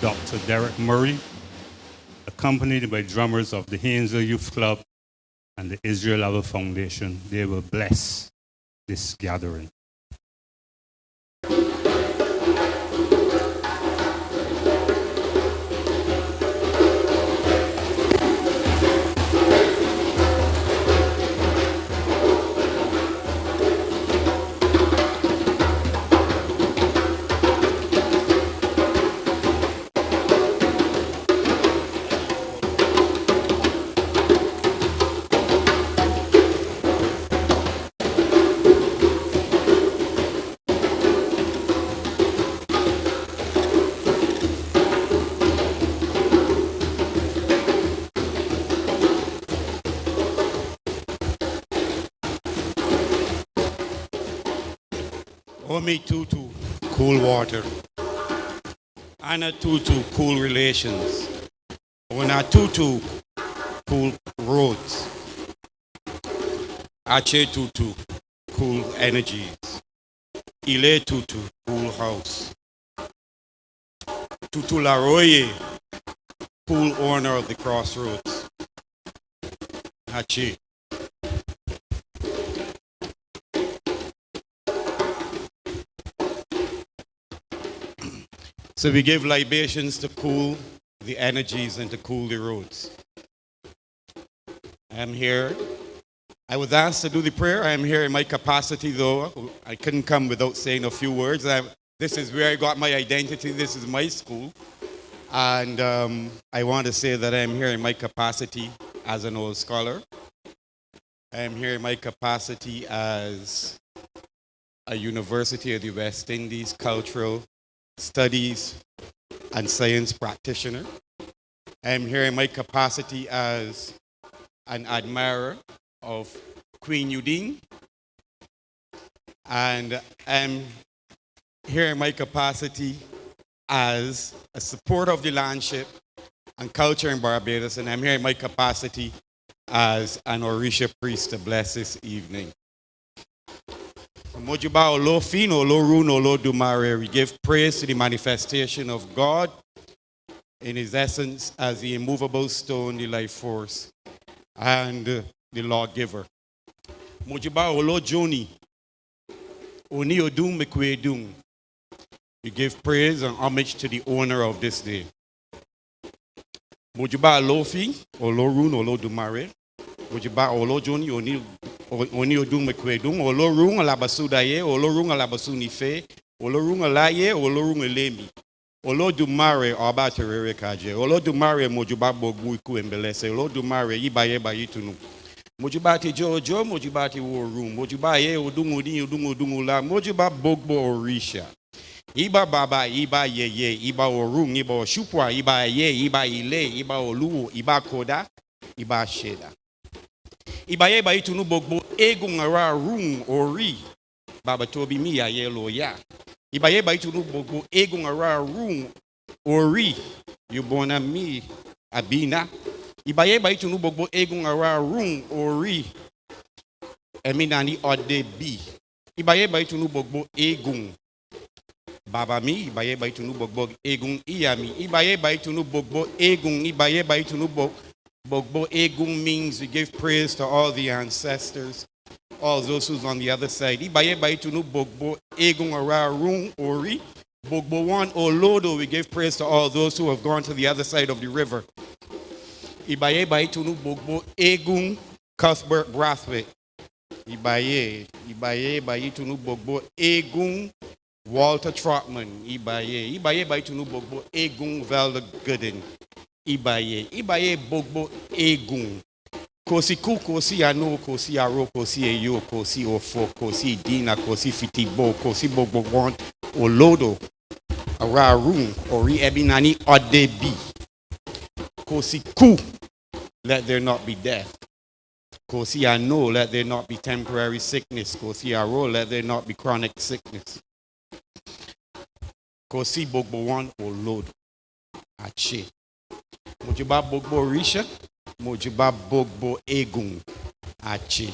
Dr. Derek Murray, accompanied by drummers of the Hainsville Youth Club and the Israel Lava Foundation. They will bless this gathering. Omi tutu, cool water. Ana tutu, cool relations. Ona tutu, cool roads. Ache tutu, cool energies. Ile tutu, cool house. Tutu Laroye, cool owner of the crossroads. Ache. So we give libations to cool the energies and to cool the roads. I'm here. I was asked to do the prayer. I'm here in my capacity, though. I couldn't come without saying a few words. This is where I got my identity. This is my school. And I want to say that I'm here in my capacity as an old scholar. I'm here in my capacity as a University of the West Indies cultural studies and science practitioner. I'm here in my capacity as an admirer of Queen Eudine, and I'm here in my capacity as a supporter of the Landship and culture in Barbados, and I'm here in my capacity as an Orisha priest to bless this evening. Mojuba Olo Fin, Olo Run, Olo Dumare. We give praise to the manifestation of God in his essence as the immovable stone, the life force, and the lawgiver. Mojuba Olo Joni, Oni Odum Mekwedum. We give praise and homage to the owner of this day. Mojuba Olo Fin, Olo Run, Olo Dumare. Mojuba Olo Joni, Oni odum mekwedum, olorung alabasudaye, olorung alabasunife, olorung alaye, olorung elemi. Olodumare abaterere kaje, olodumare mojuba bogbuiku embelese, olodumare ibaye bayitunu. Mojubati jojo, mojubati worum, mojubaye odungula, mojuba bogbo orisha. Iba baba, iba yeye, iba orung, iba oshupwa, iba ye, iba ile, iba oluwo, iba koda, iba sheda. Ibaye ba itunu bogbo egun ara room ori baba tobi mi ya yelo ya. Ibaye ba itunu bogbo egun ara room ori yubona mi abina. Ibaye ba itunu bogbo egun ara room ori eminani ode bi. Ibaye ba itunu bogbo egun baba mi. Ibaye ba itunu bogbo egun iyami. Ibaye ba itunu bogbo egun. Ibaye ba itunu Bogbo Egun means we give praise to all the ancestors, all those who's on the other side. Ibaye baitunu Bogbo Egun Ararun Ori. Bogbo Wan Olodo, we give praise to all those who have gone to the other side of the river. Ibaye baitunu Bogbo Egun Cuthbert Brathwaite. Ibaye baitunu Bogbo Egun Walter Trotman. Ibaye baitunu Bogbo Egun Velda Gooden. Ibaye bogbo egun. Kosi ku, kosi ano, kosi aro, kosi eyo, kosi ofo, kosi dina, kosi fitibo, kosi bogbo wan, olodo, ararun, ori ebinani odebi. Kosi ku, let there not be death. Kosi ano, let there not be temporary sickness. Kosi aro, let there not be chronic sickness. Kosi bogbo wan, olodo, ache. Mojuba bogbo risha, mojuba bogbo egun, ache.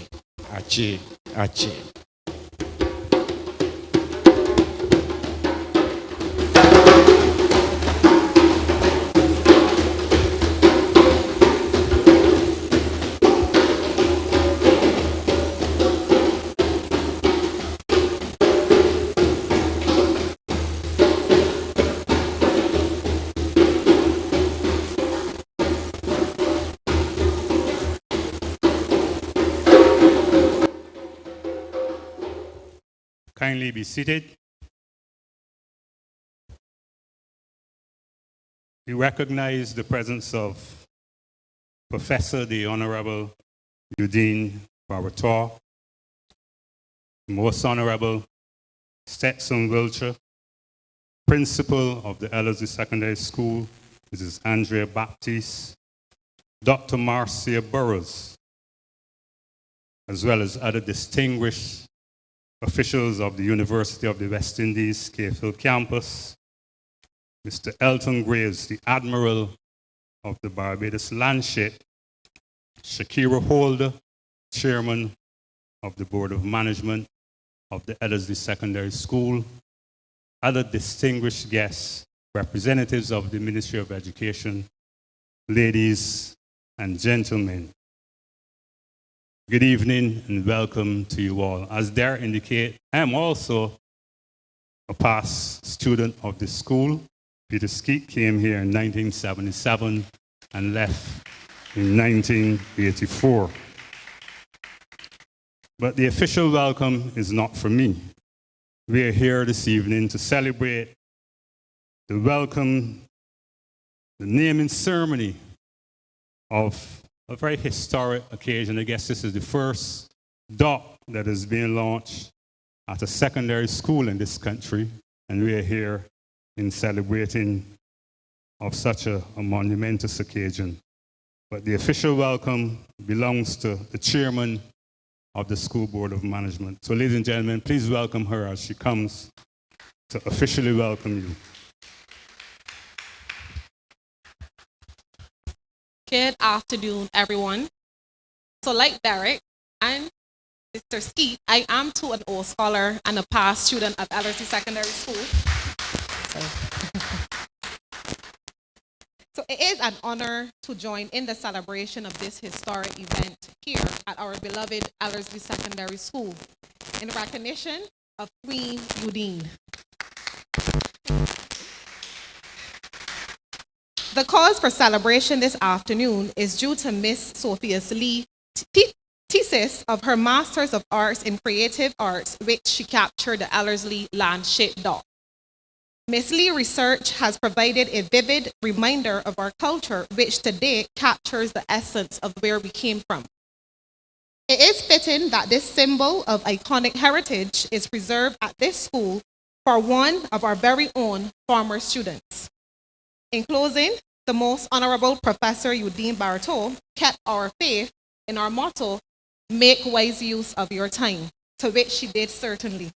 Kindly be seated. We recognize the presence of Professor the Honorable Eudine, Most Honorable Stetson Wilcher, Principal of the Ellerslie Secondary School, Mrs. Andrea Baptiste, Dr. Marcia Burrows, as well as other distinguished officials of the University of the West Indies, Cayfield campus, Mr. Elton Graves, the Admiral of the Barbados Landship, Shakira Holder, Chairman of the Board of Management of the Ellerslie Secondary School, other distinguished guests, representatives of the Ministry of Education, ladies and gentlemen. Good evening and welcome to you all. As Dare indicate, I am also a past student of this school. Peter Skeet came here in 1977 and left in 1984. But the official welcome is not for me. We are here this evening to celebrate the welcome, the naming ceremony of a very historic occasion. I guess this is the first dock that is being launched at a secondary school in this country, and we are here in celebrating of such a monumentous occasion. But the official welcome belongs to the chairman of the School Board of Management. So ladies and gentlemen, please welcome her as she comes to officially welcome you. Good afternoon, everyone. So like Derek and Mr. Skeet, I am too an old scholar and a past student of Ellerslie Secondary School. So it is an honor to join in the celebration of this historic event here at our beloved Ellerslie Secondary School in recognition of Queen Eudine. The cause for celebration this afternoon is due to Miss Sophia Lee thesis of her Masters of Arts in Creative Arts, which she captured the Ellerslie Landship dock. Miss Lee's research has provided a vivid reminder of our culture, which today captures the essence of where we came from. It is fitting that this symbol of iconic heritage is preserved at this school for one of our very own former students. In closing, the Most Honorable Professor Eudine Barreto kept our faith in our motto, "Make wise use of your time," to which she did certainly.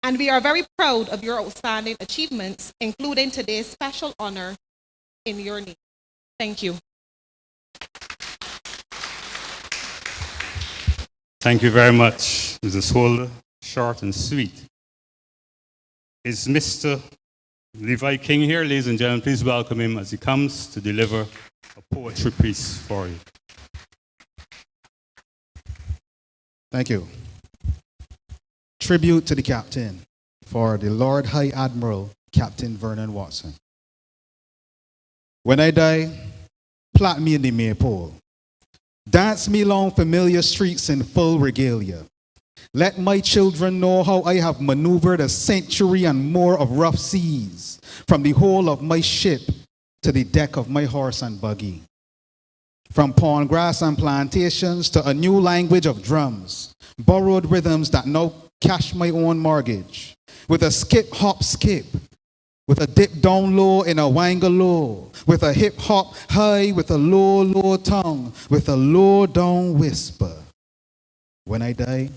And we are very proud of your outstanding achievements, including today's special honor in your name. Thank you. Thank you very much, Mrs. Holder. Short and sweet. Is Mr. Levi King here? Ladies and gentlemen, please welcome him as he comes to deliver a poetry piece for you. Thank you. Tribute to the captain for the Lord High Admiral, Captain Vernon Watson. When I die, plant me in the maypole. Dance me along familiar streets in full regalia. Let my children know how I have maneuvered a century and more of rough seas, from the hull of my ship to the deck of my horse and buggy. From pawn grass and plantations to a new language of drums, borrowed rhythms that now cash my own mortgage. With a skip, hop, skip. With a dip down low in a wangle low. With a hip hop high, with a low, low tongue. With a low down whisper. When I die,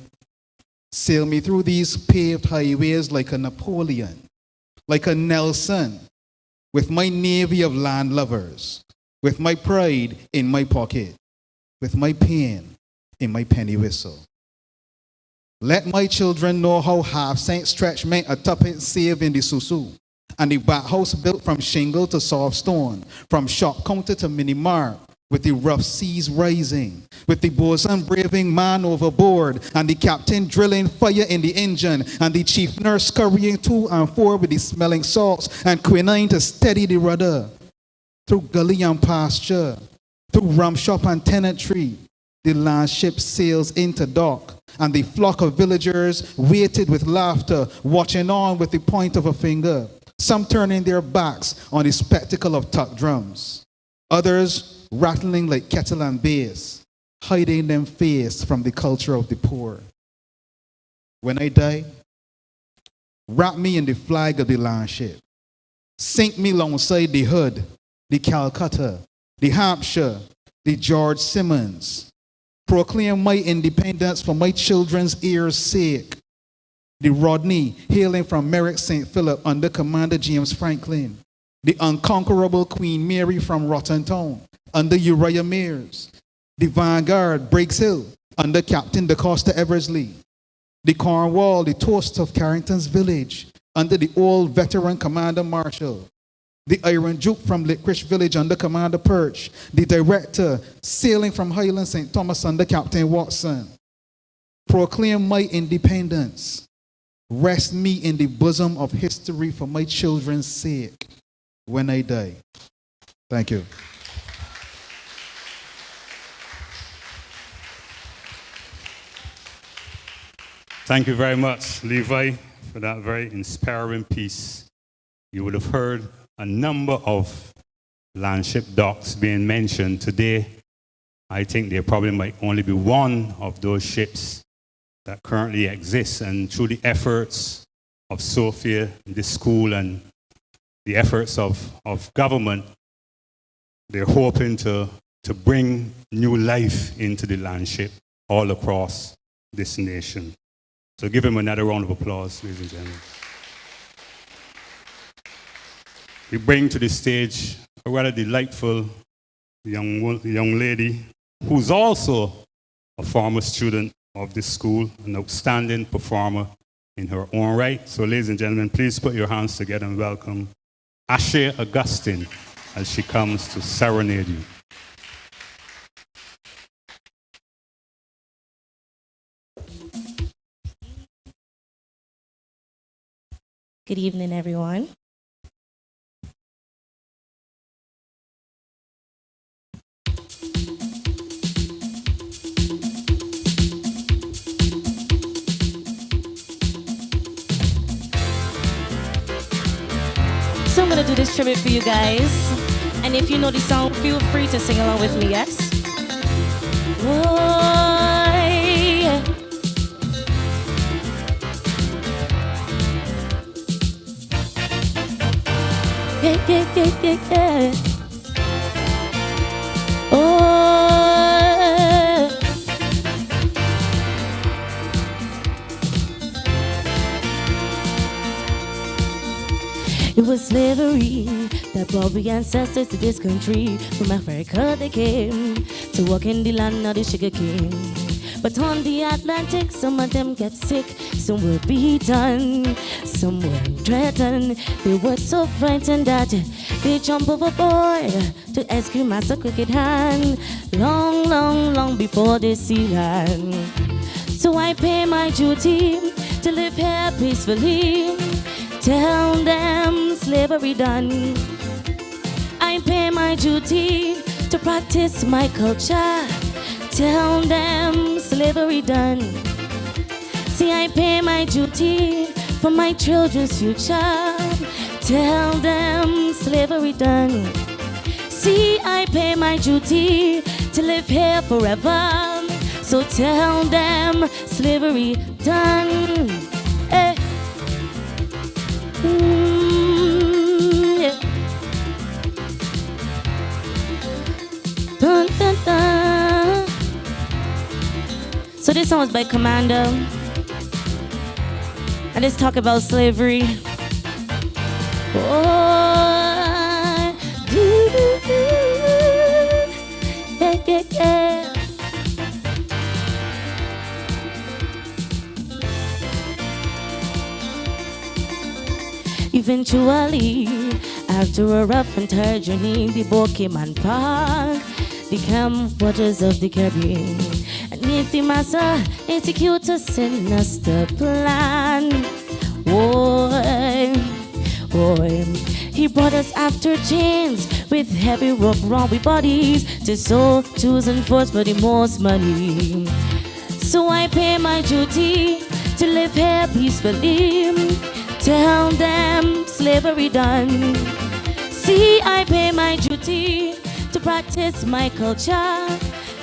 sail me through these paved highways like a Napoleon, like a Nelson, with my navy of land lovers, with my pride in my pocket, with my pain in my penny whistle. Let my children know how half-cent stretch meant a tuppence saved in the Susu, and the back house built from shingle to soft stone, from shop counter to mini mart, with the rough seas rising, with the bosun braving man overboard, and the captain drilling fire in the engine, and the chief nurse scurrying to and fro with the smelling salts and quinine to steady the rudder. Through gully and pasture, through rum shop and tenantry, The Landship sails into dock, and the flock of villagers waited with laughter, watching on with the point of a finger, some turning their backs on the spectacle of tuck drums, others rattling like kettle and bass, hiding them face from the culture of the poor. When I die, wrap me in the flag of the Landship. Sink me alongside the Hood, the Calcutta, the Hampshire, the George Simmons. Proclaim my independence for my children's ears' sake. The Rodney, hailing from Merrick St. Philip under Commander James Franklin. The unconquerable Queen Mary from Rottentown under Uriah Mears. The Vanguard, Breaks Hill, under Captain DaCosta Eversley. The Cornwall, the toast of Carrington's village, under the old veteran Commander Marshall. The Iron Duke from Licorice Village under Commander Perch. The Director, sailing from Highland St. Thomas under Captain Watson. Proclaim my independence. Rest me in the bosom of history for my children's sake when I die. Thank you. Thank you very much, Levi, for that very inspiring piece. You would have heard a number of Landship docks being mentioned today. I think there probably might only be one of those ships that currently exists, and through the efforts of Sophia, the school, and the efforts of government, they're hoping to bring new life into the Landship all across this nation. So give him another round of applause, ladies and gentlemen. We bring to the stage a rather delightful young lady who's also a former student of this school, an outstanding performer in her own right. So ladies and gentlemen, please put your hands together and welcome Ashe Augustine as she comes to serenade you. Good evening, everyone. So I'm gonna do this tribute for you guys. And if you know the song, feel free to sing along with me, yes? Whoa. Yeah, yeah, yeah, yeah, yeah. Oh, it was slavery that brought we ancestors to this country. From Africa they came to walk in the land of the sugar cane. But on the Atlantic, some of them get sick, some were beaten, some were threatened. They were so frightened that they jump overboard to rescue Master Crooked Hand. Long, long, long before they see land. So I pay my duty to live here peacefully. Tell them slavery done. I pay my duty to practice my culture. Tell them slavery done. See, I pay my duty for my children's future. Tell them slavery done. See, I pay my duty to live here forever. So tell them slavery done. Hey. Yeah. Dun, dun, dun. So this song was by Commander. And let's talk about slavery. Oh, do, do, do. Yeah, yeah, yeah. Eventually, after a rough and tired journey, the boat came and parked the calm waters of the Caribbean. And if the master execute a sinister plan, boy, boy, He brought us after chains with heavy rope round we bodies to sow, choose and force for the most money. So I pay my duty to live here peacefully. Tell them slavery done. See, I pay my duty to practice my culture.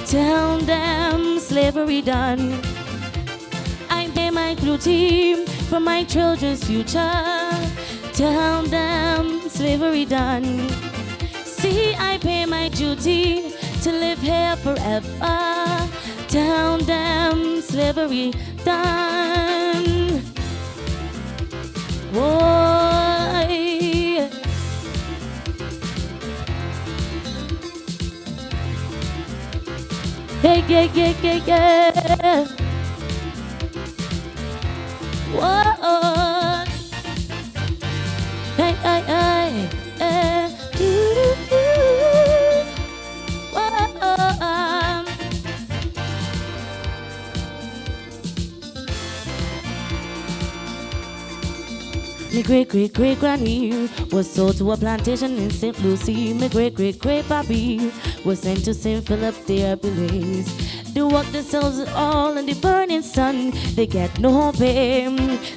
Tell them slavery done. I pay my duty for my children's future. Tell them slavery done. See, I pay my duty to live here forever. Tell them slavery done. Boy. Yeah. Whoa. Hey. Do. Whoa. My great-great-great-granny was sold to a plantation in St. Lucie. My great-great-great-pappy was sent to St. Philip there Belize. They worked themselves all in the burning sun. They get no pay.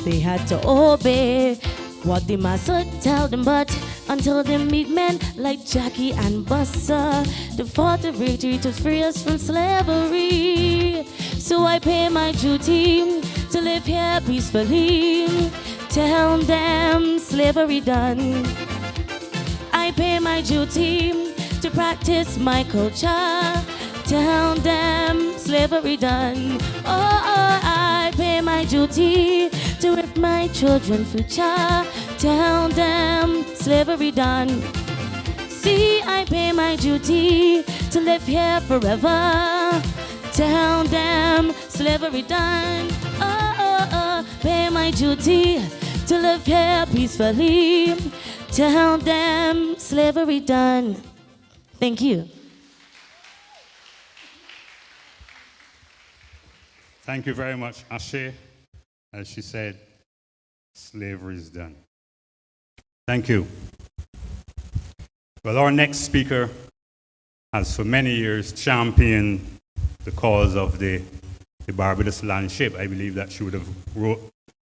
They had to obey what the master tell them, but until they meet men like Jackie and Buster, they fought the victory to free us from slavery. So I pay my duty to live here peacefully. Tell them slavery done. I pay my duty to practice my culture. Tell them slavery done. Oh, I pay my duty to raise my children's future. Tell them slavery done. See, I pay my duty to live here forever. Tell them slavery done. Oh, pay my duty to live here peacefully. Tell them slavery done. Thank you. Thank you very much, Ashe. As she said, slavery is done. Thank you. Well, our next speaker has for many years championed the cause of the Barbados Landship. I believe that she would have wrote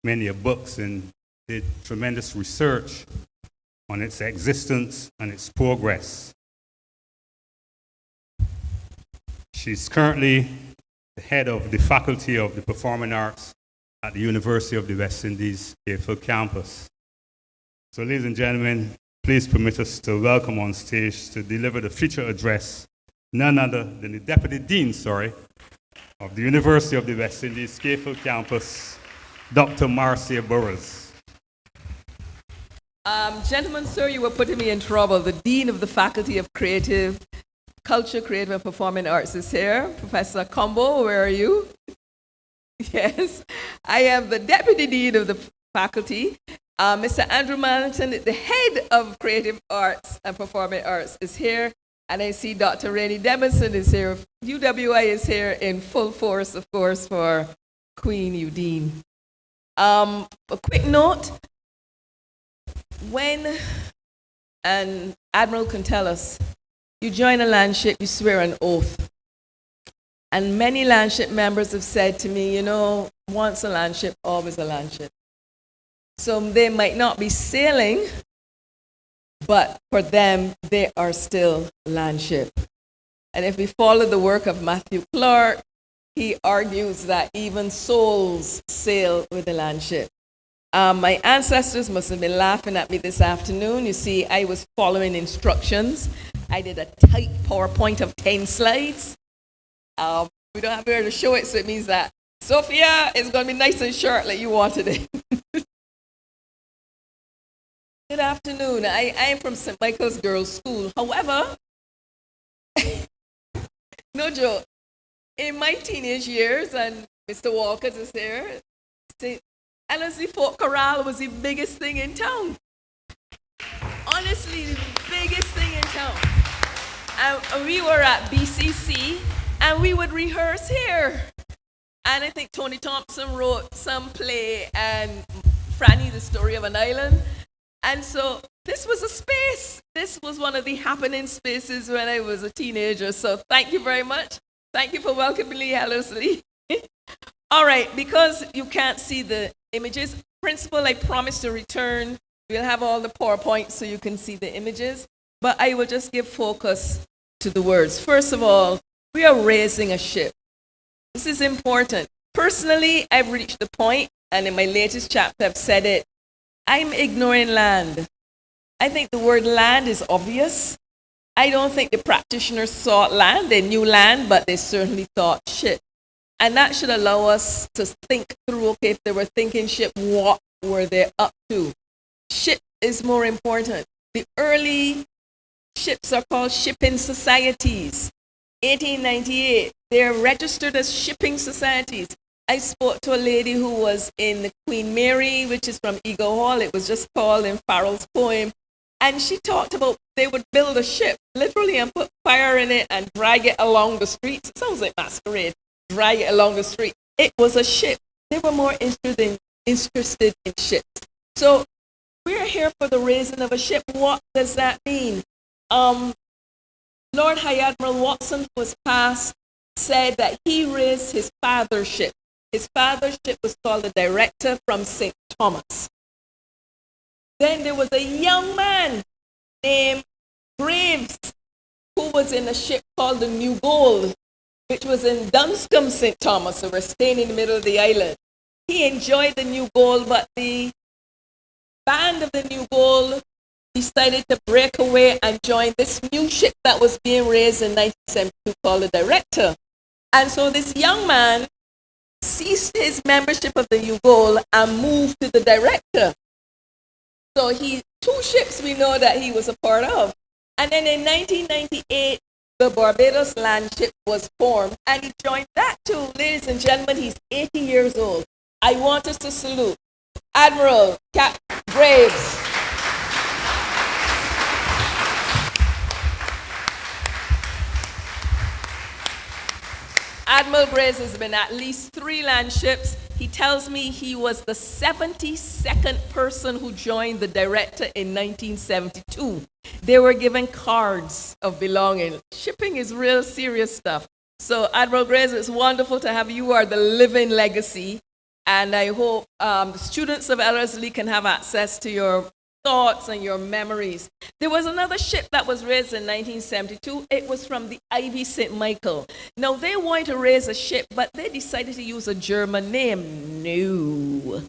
many books and did tremendous research on its existence and its progress. She's currently the head of the Faculty of the Performing Arts at the University of the West Indies, Hayfield campus. So, ladies and gentlemen, please permit us to welcome on stage to deliver the feature address none other than the Deputy Dean, of the University of the West Indies, Hayfield campus, Dr. Marcia Burrows. Gentlemen, sir, you were putting me in trouble. The Dean of the Faculty of Culture, Creative and Performing Arts is here. Professor Combo, where are you? Yes. I am the Deputy Dean of the Faculty. Mr. Andrew Manton, the head of Creative Arts and Performing Arts, is here. And I see Dr. Rainey Demmison is here. UWI is here in full force, of course, for Queen Eudine. A quick note. When an admiral can tell us, you join a landship, you swear an oath. And many landship members have said to me, you know, once a landship, always a landship. So they might not be sailing, but for them, they are still landship. And if we follow the work of Matthew Clark, he argues that even souls sail with the landship. My ancestors must have been laughing at me this afternoon. You see, I was following instructions. I did a tight PowerPoint of 10 slides. We don't have here to show it, so it means that Sophia is going to be nice and short like you wanted it. Good afternoon. I am from St. Michael's Girls' School. However, no joke, in my teenage years, and Mr. Walker is here, Ellerslie Folk Chorale was the biggest thing in town. Honestly, the biggest thing in town. And we were at BCC, and we would rehearse here. And I think Tony Thompson wrote some play, and Franny, the Story of an Island. And so this was a space. This was one of the happening spaces when I was a teenager. So thank you very much. Thank you for welcoming me, Ellerslie. All right, because you can't see the images, principal, I promise to return. We'll have all the PowerPoints so you can see the images. But I will just give focus to the words. First of all, we are raising a ship. This is important. Personally, I've reached the point, and in my latest chapter I've said it, I'm ignoring land. I think the word land is obvious. I don't think the practitioners sought land. They knew land, but they certainly thought ship. And that should allow us to think through, okay, if they were thinking ship, what were they up to? Ship is more important. The early ships are called shipping societies. 1898, they're registered as shipping societies. I spoke to a lady who was in the Queen Mary, which is from Eagle Hall. It was just called in Farrell's poem. And she talked about they would build a ship, literally, and put fire in it and drag it along the streets. It sounds like masquerade. Drag it along the street. It was a ship. They were more interested in ships. So we're here for the raising of a ship. What does that mean? Lord High Admiral Watson, who was passed, said that he raised his father's ship. His father's ship was called the Director from St. Thomas. Then there was a young man named Graves who was in a ship called the New Gold, which was in Dunscombe, St. Thomas, so we're staying in the middle of the island. He enjoyed the New Gold, but the band of the New Gold decided to break away and join this new ship that was being raised in 1972 called the Director. And so this young man ceased his membership of the New Gold and moved to the Director. So two ships we know that he was a part of. And then in 1998, the Barbados Landship was formed, and he joined that too. Ladies and gentlemen, he's 80 years old. I want us to salute Admiral Graves. Admiral Graves has been at least 3 landships. He tells me he was the 72nd person who joined the Director in 1972. They were given cards of belonging. Shipping is real serious stuff. So Admiral Graves, it's wonderful to have you. You are the living legacy. And I hope the students of Ellerslie can have access to your thoughts and your memories. There was another ship that was raised in 1972. It was from the Ivy St. Michael. Now, they wanted to raise a ship, but they decided to use a German name. No.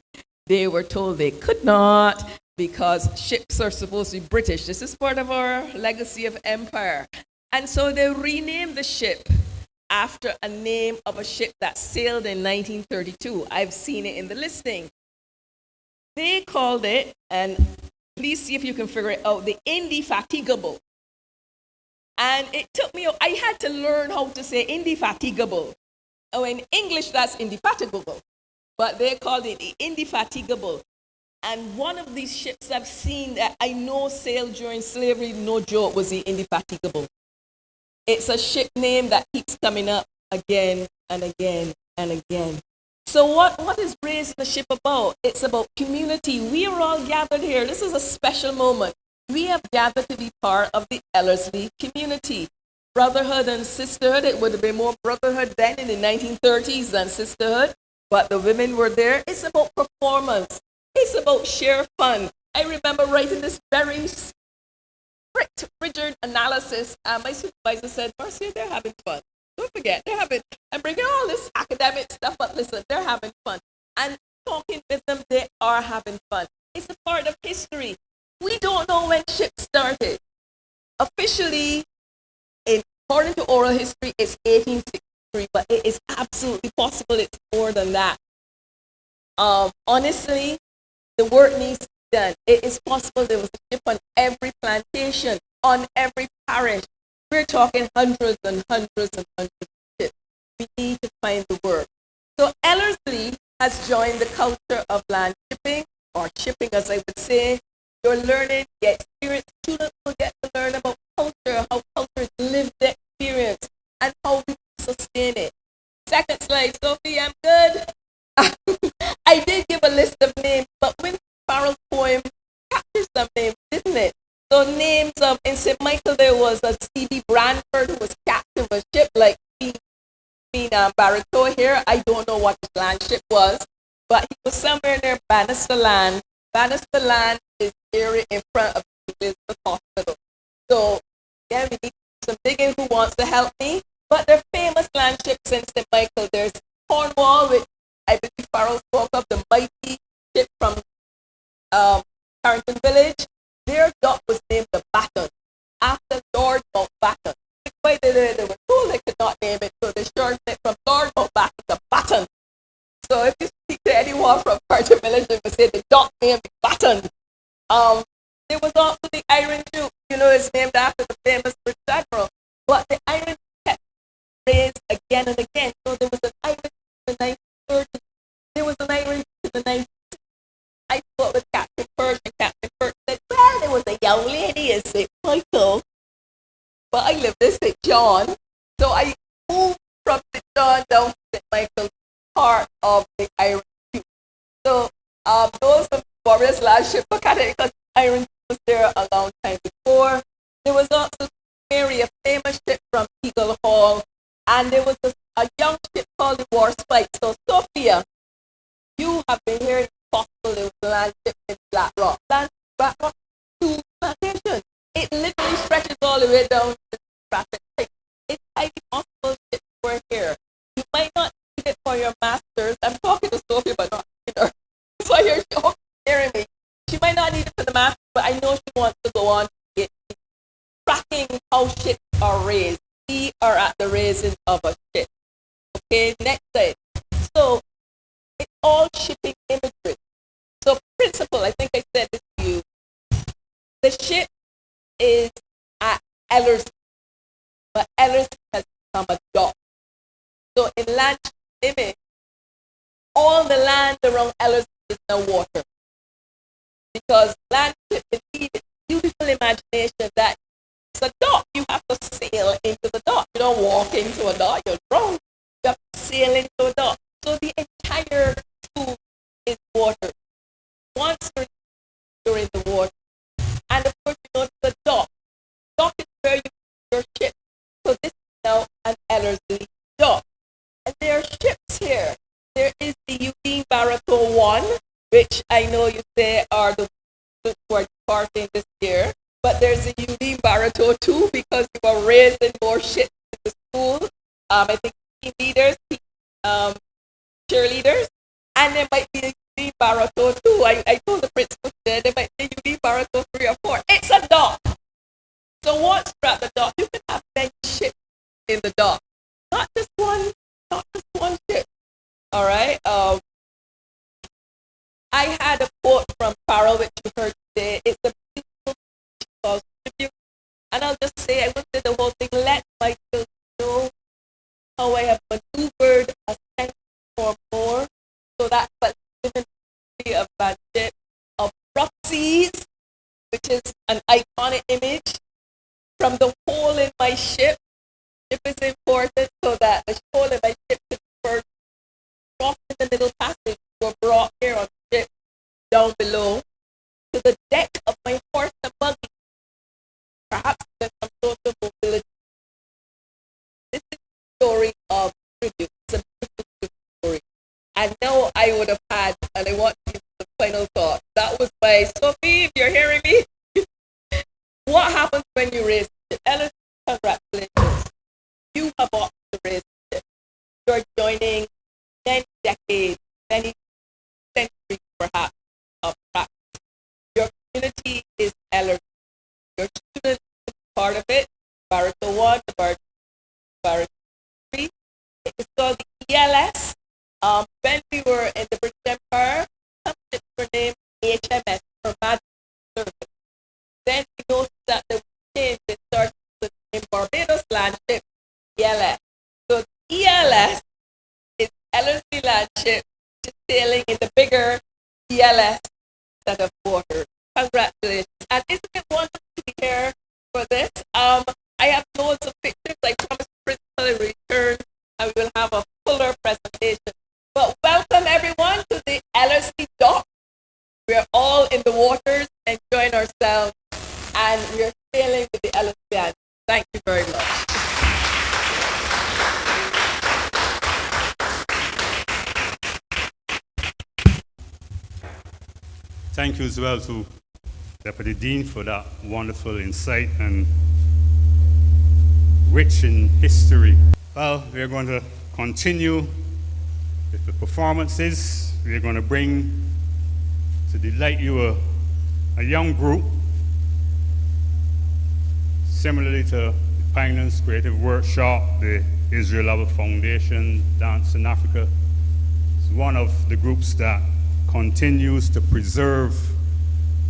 They were told they could not because ships are supposed to be British. This is part of our legacy of empire. And so they renamed the ship after a name of a ship that sailed in 1932. I've seen it in the listing. They called it, and please see if you can figure it out, the Indefatigable. And it took me, I had to learn how to say Indefatigable. Oh, in English, that's indefatigable. But they called it the Indefatigable. And one of these ships I've seen that I know sailed during slavery, no joke, was the Indefatigable. It's a ship name that keeps coming up again and again and again. So what is raising the ship about? It's about community. We are all gathered here. This is a special moment. We have gathered to be part of the Ellerslie community. Brotherhood and sisterhood. It would have been more brotherhood then in the 1930s than sisterhood, but the women were there. It's about performance. It's about sheer fun. I remember writing this very strict, rigid analysis, and my supervisor said, Marcia, they're having fun. Don't forget, I'm bringing all this academic stuff, but listen, they're having fun. And talking with them, they are having fun. It's a part of history. We don't know when ship started. Officially, according to oral history, it's 1863, but it is absolutely possible it's more than that. Honestly, the work needs to be done. It is possible there was a ship on every plantation, on every parish. We're talking hundreds and hundreds and hundreds of ships. We need to find the work. So Ellerslie has joined the culture of land shipping, or shipping as I would say. You're learning, the experience. Students will get to learn about culture, how cultures live the experience, and how we sustain it. Second slide, Sophie, I'm good. I did give a list of names, but when Farrell's poem captures them in St. Michael, there was a C.B. Branford who was captain of a ship, like Baratow here. I don't know what his landship was, but he was somewhere near Bannister Land. Bannister Land is area in front of the Elizabeth Hospital. So, again, we need some digging. Who wants to help me? But they're famous landships in St. Michael. There's Cornwall, which I believe Farrell spoke of, the mighty ship from Carrington Village. Their dock was named the Baton, after Lord Mountbatten. Why they were told they could not name it, so they shortened it from Lord Mountbatten to Baton. So if you speak to anyone from Carrington Village, they will say the dock named Baton. There was also the Iron Duke, it's named after the famous British admiral. But the Iron Duke kept raised again and again. So there was an Iron Duke in the 1930s. There was an Iron Duke in the 1960s. I spoke with Captain Perch, and Captain Perch said, well, there was a young lady in St. Michael, but I lived in St. John. So I moved from St. John down to St. Michael, part of the Iron Duke. So those of Boris Landship look at it because Iron Duke was there a long time before. There was also Mary, a famous ship from Eagle Hall, and there was a young ship called the War Spike. So Sophia, you have been hearing possible there was a landship in Black Rock. Black Rock 2 plantation. It literally stretches all the way down to the traffic light. It's highly possible ships were here. You might not need it for your masters. I'm talking to Sophia, but not to her. So I hear she hearing me. She might not need it for the masters, but I know she wants to go on to tracking how ships are raised. We are at the raising of a ship. Okay, next slide. So it's all shipping imagery. So principle, I think I said this to you. The ship is at Ellerslie, but Ellerslie has become a dock. So in Landship image, all the land around Ellerslie is now water. Because Landship indeed is beautiful imagination that it's a dock. You have to sail into the dock. You don't walk into a dock, you're drowned. You have to sail into a dock. So the entire school is water. Once you're in the water. And of course, the dock. Dock is where you put your ship. So this is now an Ellerslie dock. And there are ships here. There is the Eudine Baratow 1, which I know you say are the who are departing this year. But there's the Eudine Baratow 2 because you are raising more ships in the school. I think team leaders, cheerleaders. And there might be a Eudine Baratow 2. I told the principal there might be a Eudine Baratow 3 or 4. It's a dock. So once you're at the dock, you can have many ships in the dock. Not just one ship. All right. I had a quote from Farrell, which you heard today. It's a beautiful called tribute. And I'll just say, I won't say the whole thing. Let my children know how I have maneuvered a cent or more. So that's what's given me of Landship, of rough seas, which is an iconic image. From the hole in my ship, it is important so that the hole in my ship is first crossed in the middle passage were brought here on the ship down below to the deck of my horse and buggy. Perhaps there's some social mobility. This is the story of tribute. It's a beautiful story. I know I would have had, and I want to give the final thought. That was my Sophie, if you're hearing me. What happens when you raise the ship? Ellerslie, congratulations. You have opted to raise the ship. You're joining many decades, many centuries perhaps of practice. Your community is Ellerslie. Your students are part of it. Baratow 1, Baratow 3. It is called the ELS. When we were in the British Empire, some ships were named HMS or Majesty Service. Then we noticed that they changed. They started with the name Barbados Landship, ELS. So ELS is Ellerslie Landship, just sailing in the bigger ELS set of water. Congratulations. And isn't it wonderful to be here for this? I have loads of pictures. I promised the principal in return, and we will have a fuller presentation. But welcome everyone to the Ellerslie dock. We're all in the waters enjoying ourselves, and we're sailing Thank you as well to Deputy Dean for that wonderful insight and rich in history. Well, we're going to continue with the performances. We're going to bring, to delight you, a young group, similarly to the Pioneers Creative Workshop, the Israel Lava Foundation, Dance in Africa. It's one of the groups that continues to preserve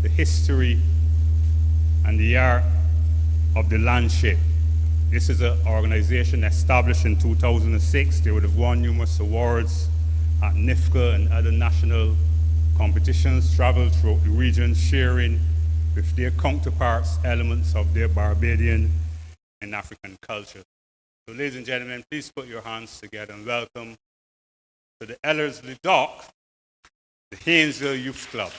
the history and the art of the Landship. This is an organization established in 2006. They would have won numerous awards at NIFCA and other national competitions, traveled throughout the region, sharing with their counterparts elements of their Barbadian and African culture. So ladies and gentlemen, please put your hands together and welcome to the Ellerslie Dock, the Haynesville Youth Club.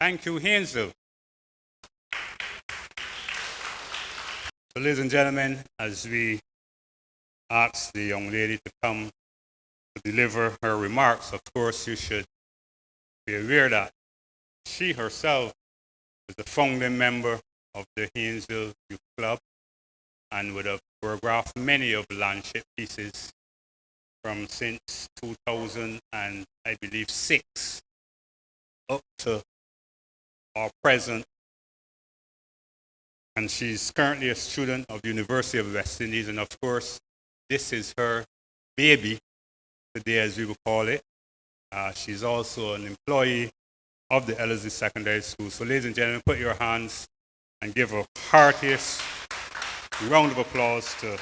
Thank you, Haynesville. So, ladies and gentlemen, as we ask the young lady to come to deliver her remarks, of course, you should be aware that she herself is a founding member of the Haynesville Youth Club and would have choreographed many of the Landship pieces from since 2000 and I believe 6 up to our present. And she's currently a student of the University of West Indies, and of course, this is her baby today, as we would call it. She's also an employee of the Ellerslie Secondary School. So ladies and gentlemen, put your hands and give a heartiest round of applause to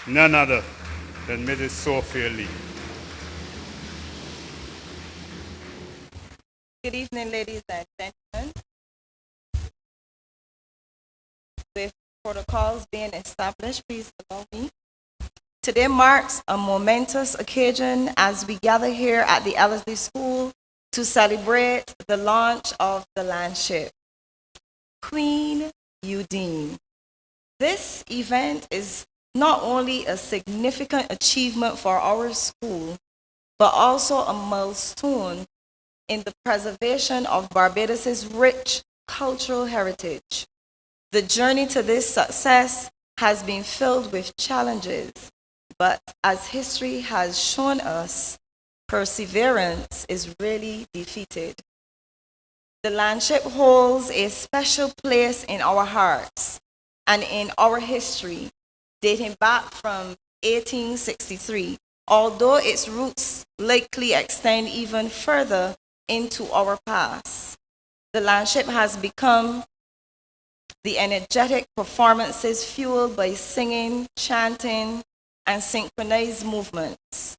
none other than Mrs. Sophia Lee. Good evening, ladies and gentlemen. With protocols being established, please allow me. Today marks a momentous occasion as we gather here at the Ellerslie School to celebrate the launch of the Landship. Queen Eudine. This event is not only a significant achievement for our school, but also a milestone in the preservation of Barbados's rich cultural heritage. The journey to this success has been filled with challenges, but as history has shown us, perseverance is rarely defeated. The Landship holds a special place in our hearts and in our history, dating back from 1863, although its roots likely extend even further into our past. The Landship has become the energetic performances fueled by singing, chanting, and synchronized movements.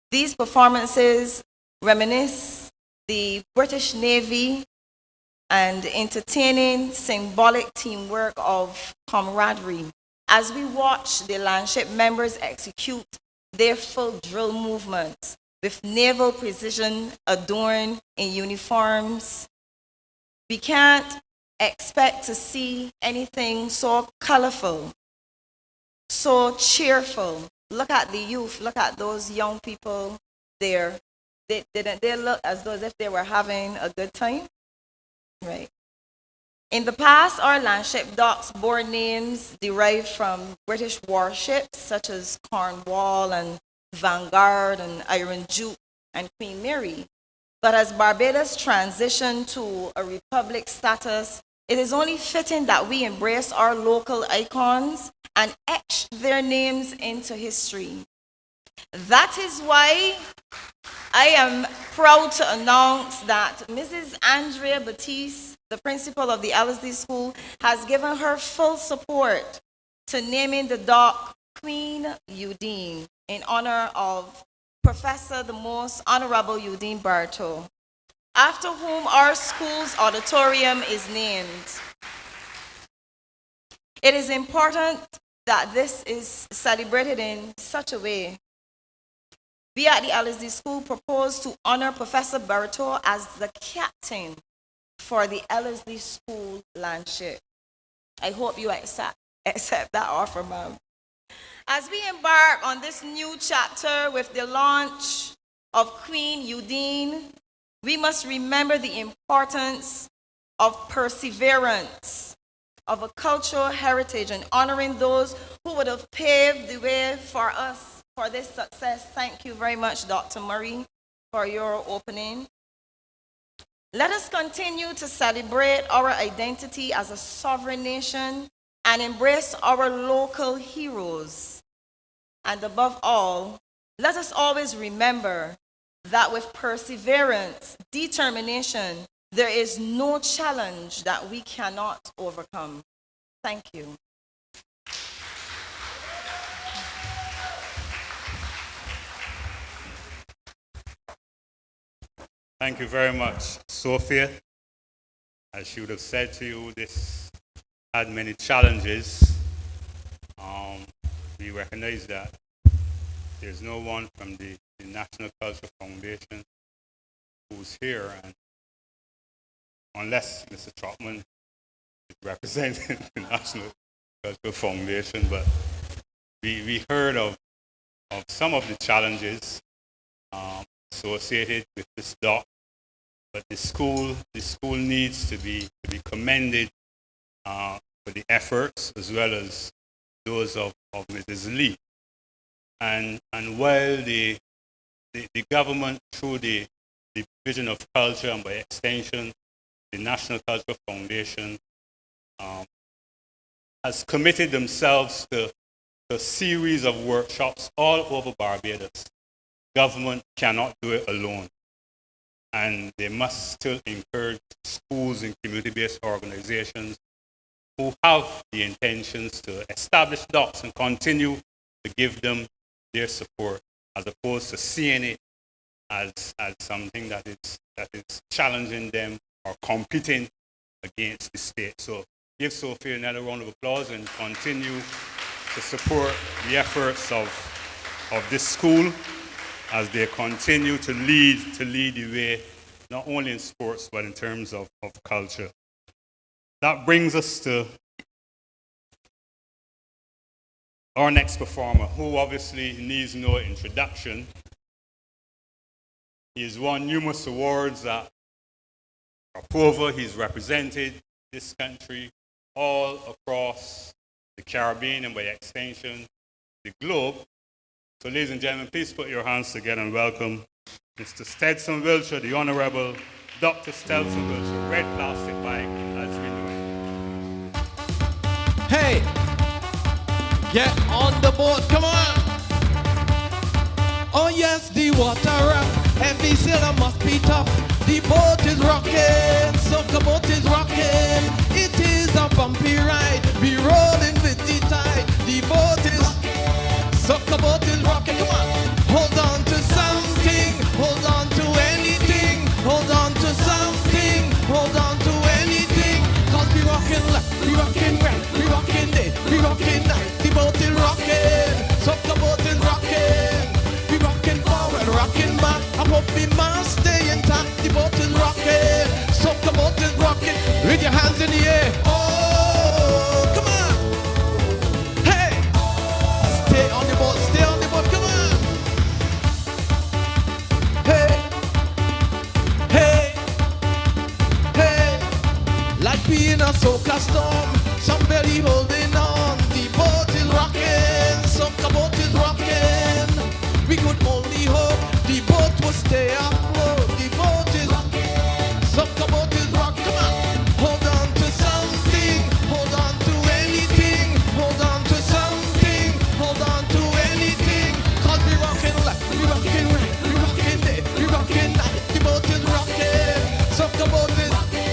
These performances reminisce the British Navy and entertaining symbolic teamwork of camaraderie. As we watch the Landship members execute their full drill movements with naval precision adorned in uniforms, we can't expect to see anything so colorful, so cheerful. Look at the youth, look at those young people there. Didn't they look as though as if they were having a good time? Right. In the past, our Landship docks bore names derived from British warships such as Cornwall and Vanguard and Iron Duke and Queen Mary. But as Barbados transitioned to a republic status, it is only fitting that we embrace our local icons and etch their names into history. That is why I am proud to announce that Mrs. Andrea Batiste, the principal of the Ellerslie School, has given her full support to naming the dock Queen Eudine in honor of Professor the Most Honorable Eudine Bartow, after whom our school's auditorium is named. It is important that this is celebrated in such a way. We at the Ellerslie School propose to honor Professor Bartow as the captain for the Ellerslie School Landship. I hope you accept that offer, ma'am. As we embark on this new chapter with the launch of Queen Eudine, we must remember the importance of perseverance, of a cultural heritage, and honoring those who would have paved the way for us for this success. Thank you very much, Dr. Murray, for your opening. Let us continue to celebrate our identity as a sovereign nation and embrace our local heroes. And above all, let us always remember that with perseverance, determination, there is no challenge that we cannot overcome. Thank you. Thank you very much, Sophia. As she would have said to you, this had many challenges. We recognize that there's no one from the National Cultural Foundation who's here, and unless Mr. Trotman is representing the National Cultural Foundation, but we heard of some of the challenges associated with this dock, but the school needs to be commended for the efforts as well as those of Mrs. Lee. And while the government, through the Division of Culture and by extension the National Cultural Foundation, has committed themselves to a series of workshops all over Barbados. Government cannot do it alone. And they must still encourage schools and community-based organizations who have the intentions to establish docs and continue to give them their support, as opposed to seeing it as something that is challenging them or competing against the state. So give Sophia another round of applause and continue to support the efforts of this school as they continue to lead the way, not only in sports, but in terms of culture. That brings us to our next performer, who obviously needs no introduction. He has won numerous awards at Rapova. He's represented this country all across the Caribbean and by extension, the globe. So ladies and gentlemen, please put your hands together and welcome Mr. Stetson Wiltshire, the Honorable Dr. Stetson Wiltshire, red plastic bag as we know it. Hey, get on the boat, come on. Oh yes, the water rock, every sailor must be tough. The boat is rocking, soccer boat is rocking. It is a bumpy ride, we rolling with the tide. The boat is rocking, soccer boat is rocking, come on. Hold on to something, hold on to anything. Hold on to something, hold on to anything. Cause we rocking left, we rocking right, we rocking day, we rocking night. The boat is rocking, soccer boat is rocking. We rocking forward, rocking back. I hope we must stay intact. The boat is rocking, soccer boat is rocking. With your hands in the air. Oh, come on. Hey, stay on the boat, stay on the boat, come on. Hey, hey, hey. Like we in a soca storm, somebody holding on. The boat is rocking, soccer boat is rocking. We could only hope the boat will stay afloat. The boat is rocking, soccer boat is rocking. Come on, hold on to something, hold on to anything, hold on to something, hold on to anything. Cause we rocking left, we rocking right, we rocking day, we rocking night. The boat is rocking, soccer boat is rocking.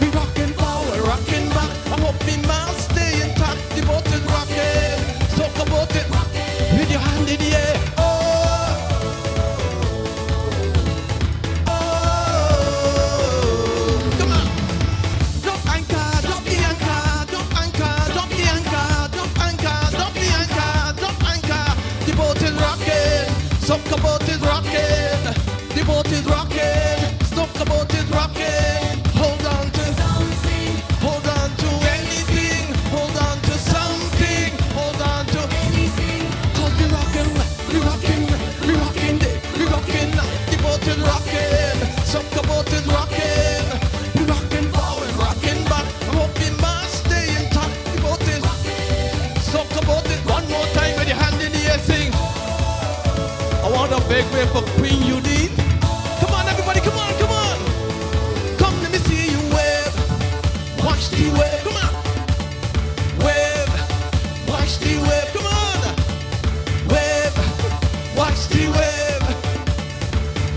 We rocking forward, rocking back. I hope we must stay intact. The boat is rocking, soccer boat is rocking. With your hand in the air. Soccer boat is rocking, the boat is rocking, soccer boat is rocking. Hold on to something, hold on to anything, hold on to something, hold on to anything. Cause we rocking left, we rocking right, we rocking day, we rocking night. The boat is rocking, soccer boat is rocking. We rocking forward, rocking back. I hope we must stay intact. The boat is rocking, soccer boat is. One more time with your hand in the air, sing. I want a big wave for Queen Eudine. Come on, everybody, come on, come on. Come, let me see you wave. Watch the wave, come on. Wave, watch the wave, come on. Wave, watch the wave.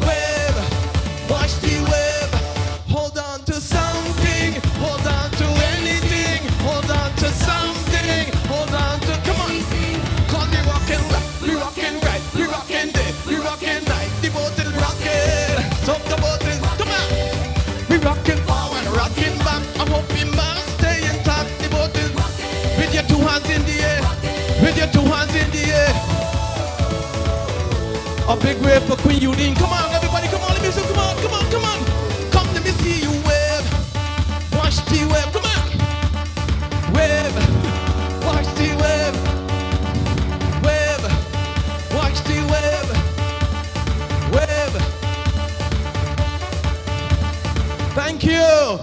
Wave, watch the wave. Hold on to something, hold on to anything. Hold on to something, hold on to, come on. Cause we rockin' left, we rockin' right, we rockin' day, we rockin' night. The boat is rockin', soccer boat is, come on. We rockin' forward, rockin' back. I hope we must stay intact. The boat is rockin'. With your two hands in the air, with your two hands in the air. A big wave for Queen Eudine. Come on, everybody, come on, let me see, come on, come on, come on. Come, let me see you wave. Watch the wave, come on. Wave, watch the wave. Wave, watch the wave. Wave. Thank you.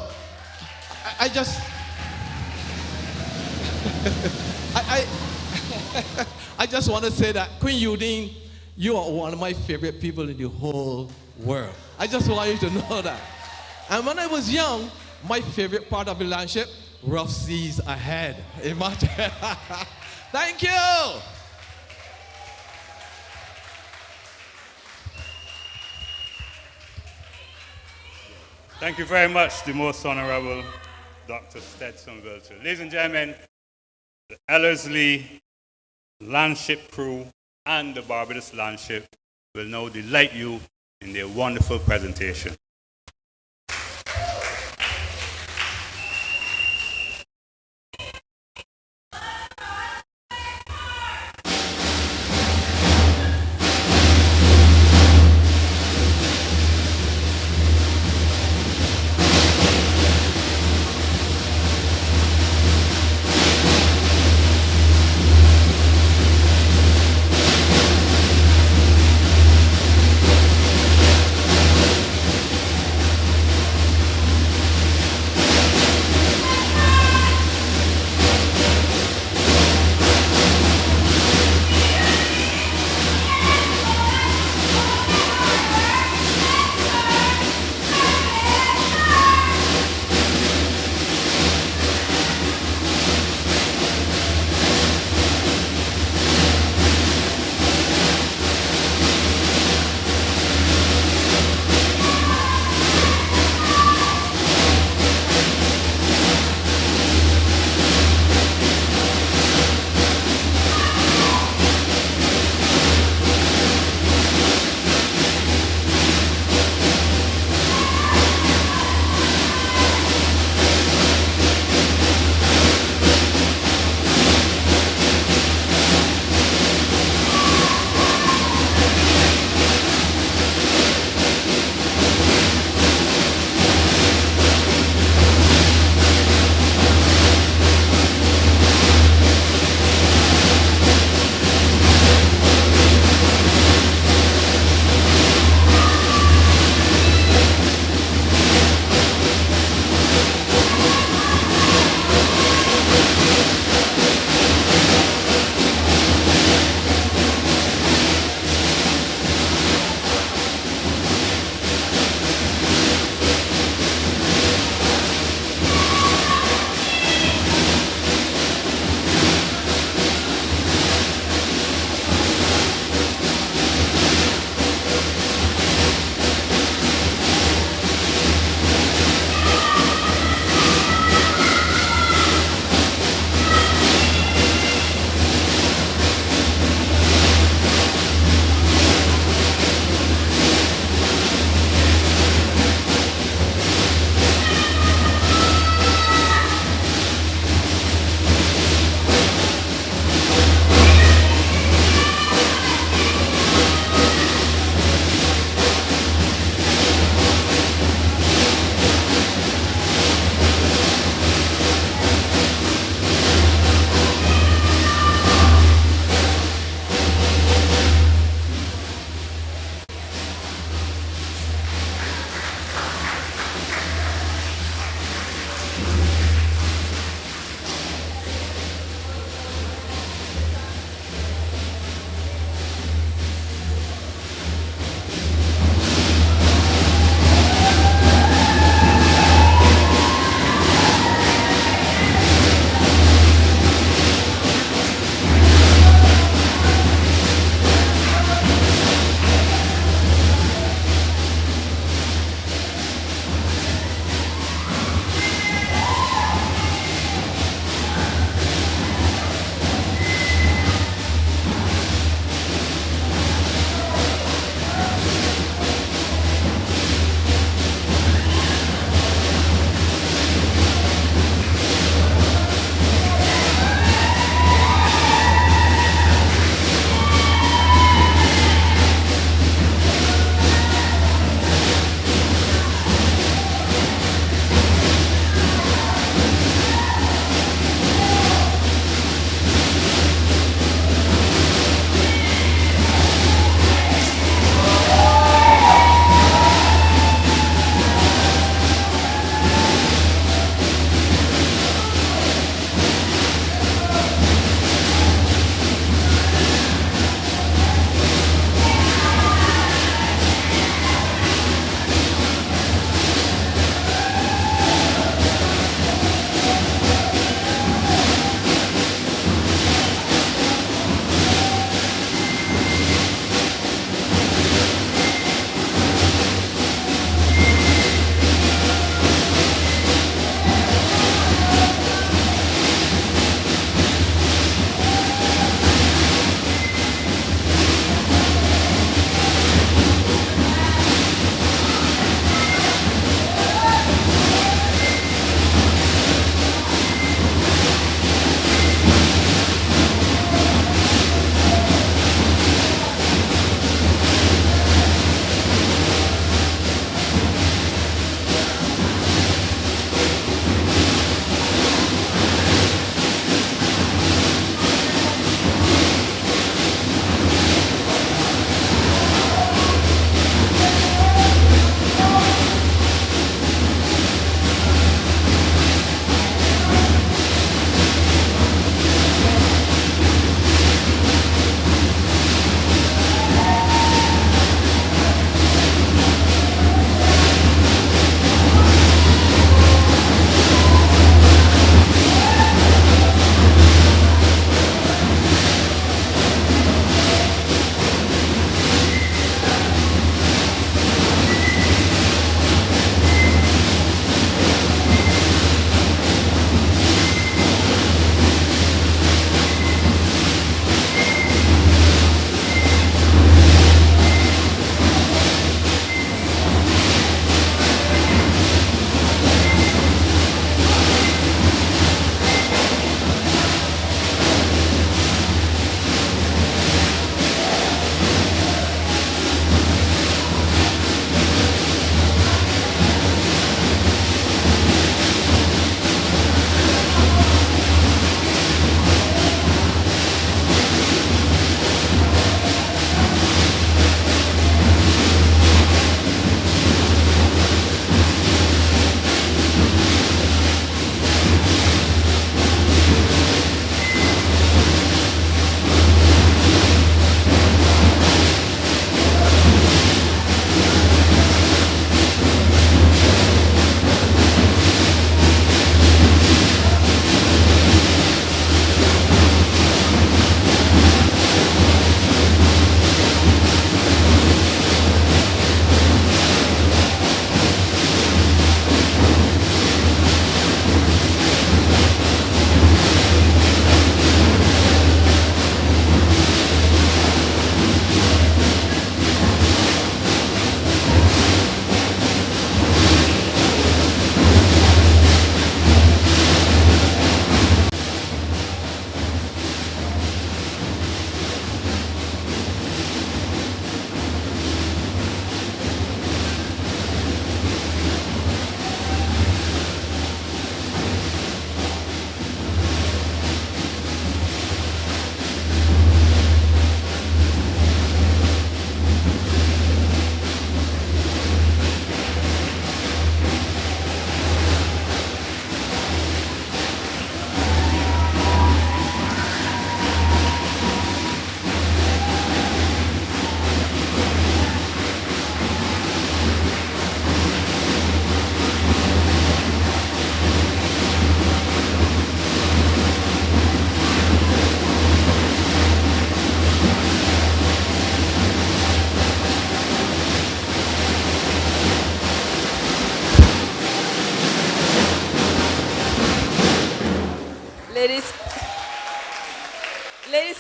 I just I just want to say that Queen Eudine, you are one of my favorite people in the whole world. I just want you to know that. And when I was young, my favorite part of the Landship, rough seas ahead. Imagine. Thank you. Thank you very much, the Most Honorable Dr. Stetson Wiltshire. Ladies and gentlemen, the Ellerslie Landship crew and the Barbados Landship will now delight you in their wonderful presentation.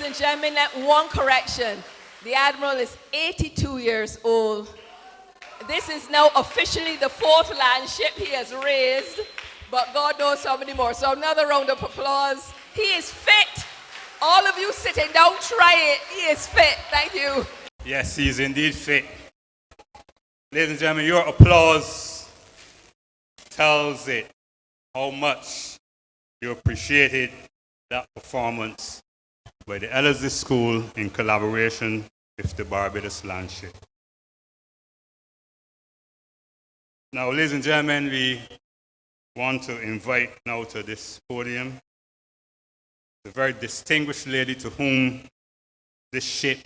and gentlemen, one correction. The Admiral is 82 years old. This is now officially the 4th landship he has raised, but God knows how many more. So another round of applause. He is fit. All of you sitting, don't try it. He is fit. Thank you. Yes, he is indeed fit. Ladies and gentlemen, your applause tells it how much you appreciated that performance by the Ellerslie School in collaboration with the Barbados Landship. Now, ladies and gentlemen, we want to invite now to this podium the very distinguished lady to whom this ship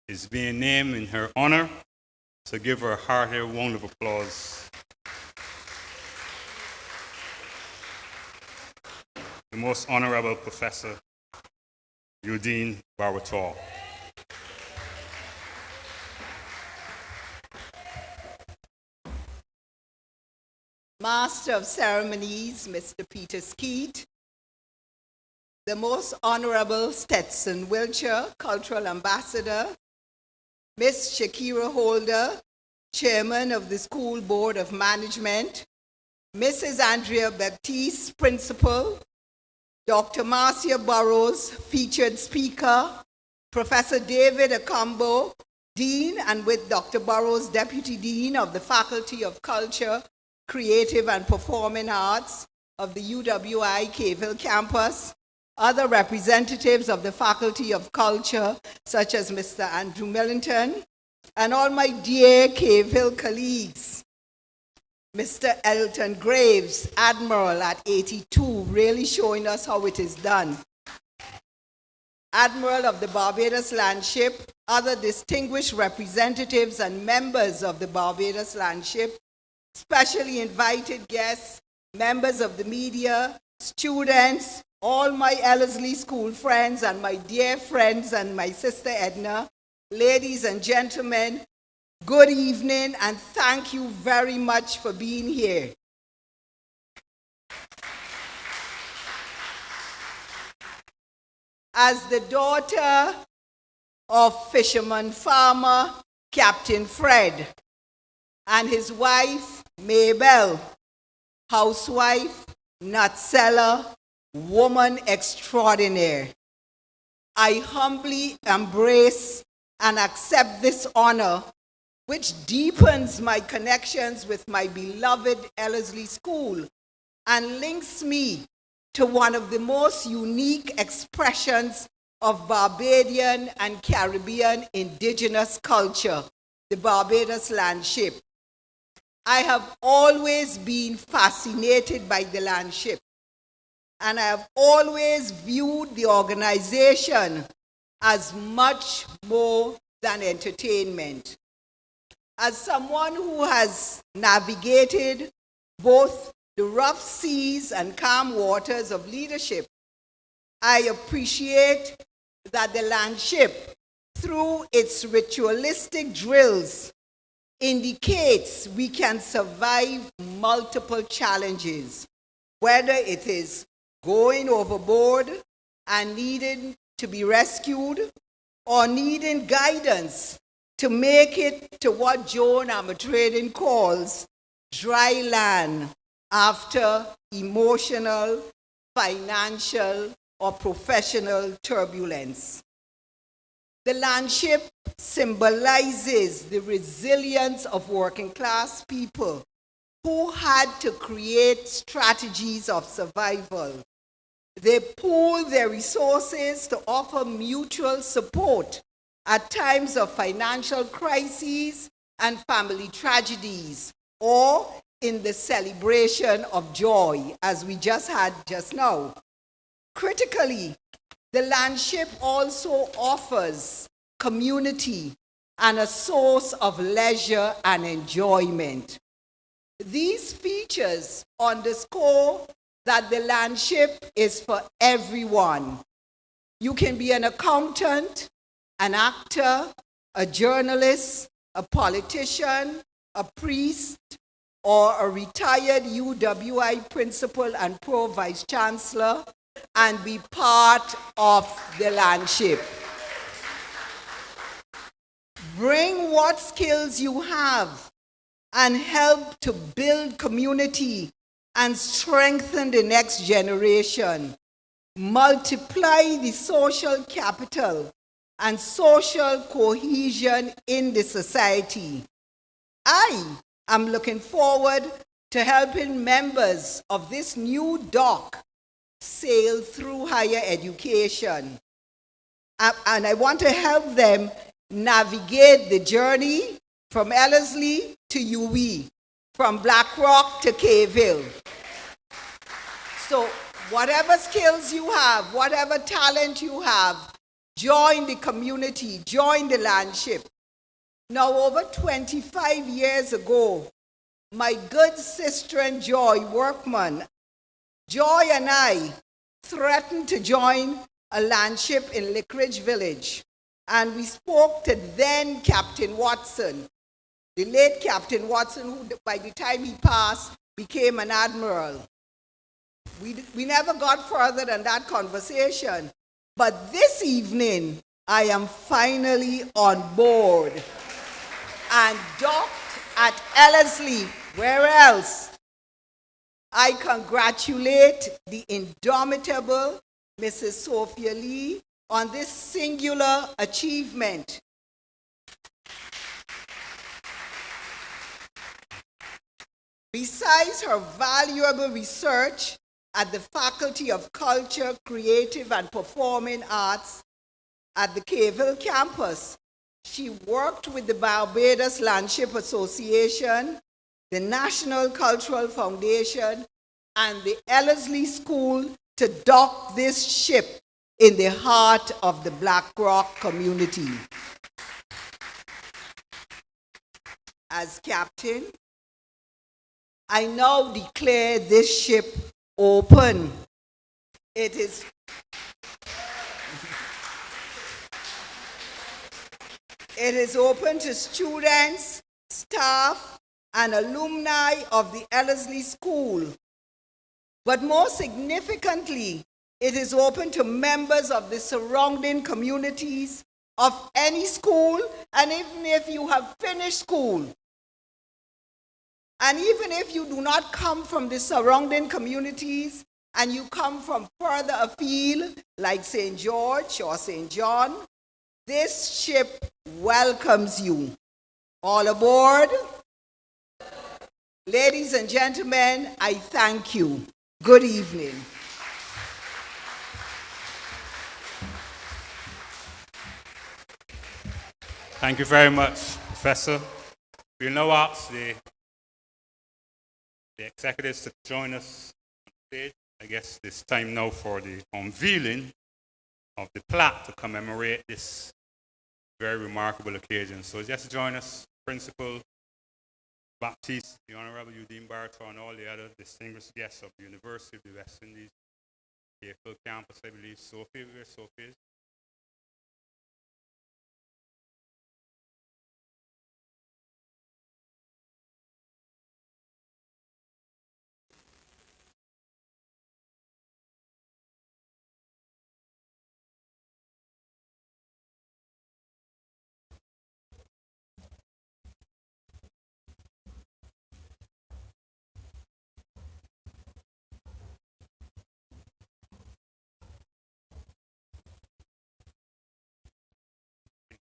is being named in her honor. So give her a hearty round of applause. The Most Honorable Professor Eudine Barwator. Master of Ceremonies, Mr. Peter Skeet, the Most Honorable Stetson Wiltshire, Cultural Ambassador, Miss Shakira Holder, Chairman of the School Board of Management, Mrs. Andrea Baptiste, Principal, Dr. Marcia Burrows, Featured Speaker, Professor David Akambo, Dean, and with Dr. Burrows, Deputy Dean of the Faculty of Culture, Creative and Performing Arts of the UWI Cavell campus, other representatives of the Faculty of Culture, such as Mr. Andrew Millington, and all my dear Cavell colleagues. Mr. Elton Graves, Admiral at 82, really showing us how it is done. Admiral of the Barbados Landship, other distinguished representatives and members of the Barbados Landship, specially invited guests, members of the media, students, all my Ellerslie School friends, and my dear friends and my sister Edna, ladies and gentlemen, good evening and thank you very much for being here. As the daughter of fisherman farmer Captain Fred and his wife Mabel, housewife, nut seller, woman extraordinaire, I humbly embrace and accept this honor, which deepens my connections with my beloved Ellerslie School and links me to one of the most unique expressions of Barbadian and Caribbean indigenous culture, the Barbados Landship. I have always been fascinated by the Landship, and I have always viewed the organization as much more than entertainment. As someone who has navigated both the rough seas and calm waters of leadership, I appreciate that the Landship, through its ritualistic drills, indicates we can survive multiple challenges, whether it is going overboard and needing to be rescued or needing guidance to make it to what Joan Armatrading calls dry land after emotional, financial, or professional turbulence. The Landship symbolizes the resilience of working class people who had to create strategies of survival. They pooled their resources to offer mutual support at times of financial crises and family tragedies, or in the celebration of joy, as we just had just now. Critically, the Landship also offers community and a source of leisure and enjoyment. These features underscore that the Landship is for everyone. You can be an accountant, an actor, a journalist, a politician, a priest, or a retired UWI principal and pro vice chancellor, and be part of the Landship. Bring what skills you have and help to build community and strengthen the next generation. Multiply the social capital and social cohesion in the society. I am looking forward to helping members of this new dock sail through higher education. And I want to help them navigate the journey from Ellerslie to UE, from Black Rock to Cave Hill. So whatever skills you have, whatever talent you have, join the community, join the Landship. Now, over 25 years ago, my good sister and Joy Workman, Joy and I threatened to join a Landship in Lickridge Village. And we spoke to then Captain Watson, the late Captain Watson, who by the time he passed became an admiral. We never got further than that conversation. But this evening, I am finally on board and docked at Ellerslie. Where else? I congratulate the indomitable Mrs. Sophia Lee on this singular achievement. Besides her valuable research at the Faculty of Culture, Creative and Performing Arts at the Cave Hill campus, she worked with the Barbados Landship Association, the National Cultural Foundation, and the Ellerslie School to dock this ship in the heart of the Black Rock community. As captain, I now declare this ship open. It is open to students, staff, and alumni of the Ellerslie School. But more significantly, it is open to members of the surrounding communities of any school, and even if you have finished school. And even if you do not come from the surrounding communities and you come from further afield, like St. George or St. John, this ship welcomes you. All aboard. Ladies and gentlemen, I thank you. Good evening. Thank you very much, Professor. We'll now ask the executives to join us on stage. I guess it's time now for the unveiling of the plaque to commemorate this very remarkable occasion. So just join us, Principal Baptiste, the Honorable Eudine Bartow, and all the other distinguished guests of the University of the West Indies, the full campus, I believe. Sophia, where Sophia is?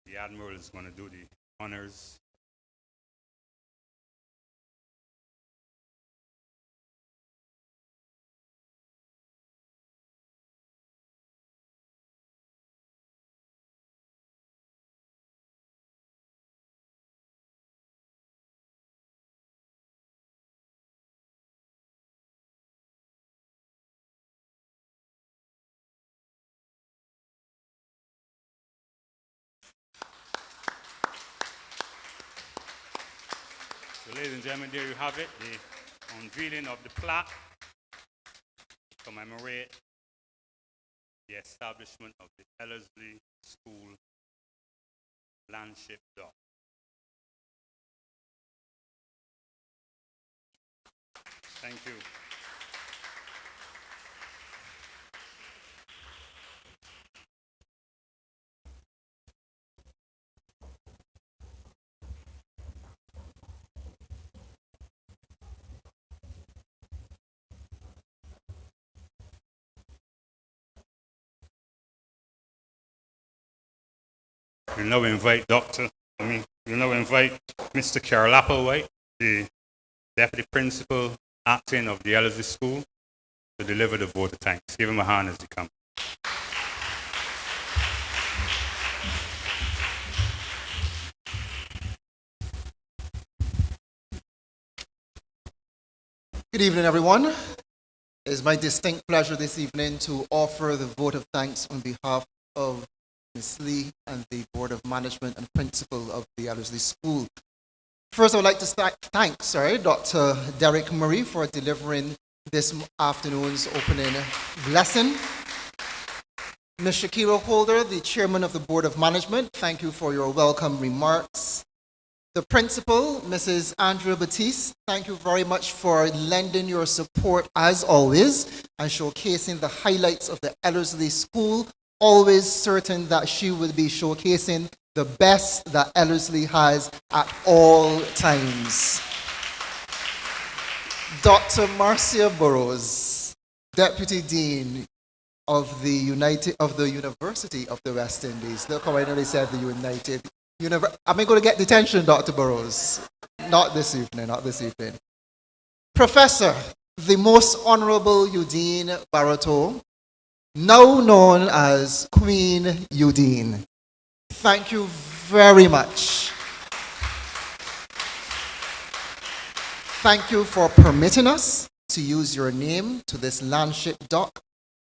The Admiral is going to do the honors. So, ladies and gentlemen, there you have it, the unveiling of the plaque to commemorate the establishment of the Ellerslie School Landship dock. Thank you. We now invite Mr. Carol Applewhite, the Deputy Principal Acting of the Ellerslie School, to deliver the vote of thanks. Give him a hand as he comes. Good evening, everyone. It is my distinct pleasure this evening to offer the vote of thanks on behalf of Ms. Lee and the Board of Management and Principal of the Ellerslie School. First, I would like to thank Dr. Derek Murray for delivering this afternoon's opening lesson. Ms. Shakira Holder, the Chairman of the Board of Management, thank you for your welcome remarks. The Principal, Mrs. Andrea Batiste, thank you very much for lending your support as always and showcasing the highlights of the Ellerslie School, always certain that she will be showcasing the best that Ellerslie has at all times. Dr. Marcia Burrows, Deputy Dean of the University of the West Indies. Look how I nearly said the United. Am I going to get detention, Dr. Burrows? Not this evening, not this evening. Professor, the Most Honorable Eudine Barreto, now known as Queen Eudine. Thank you very much. Thank you for permitting us to use your name to this Landship dock.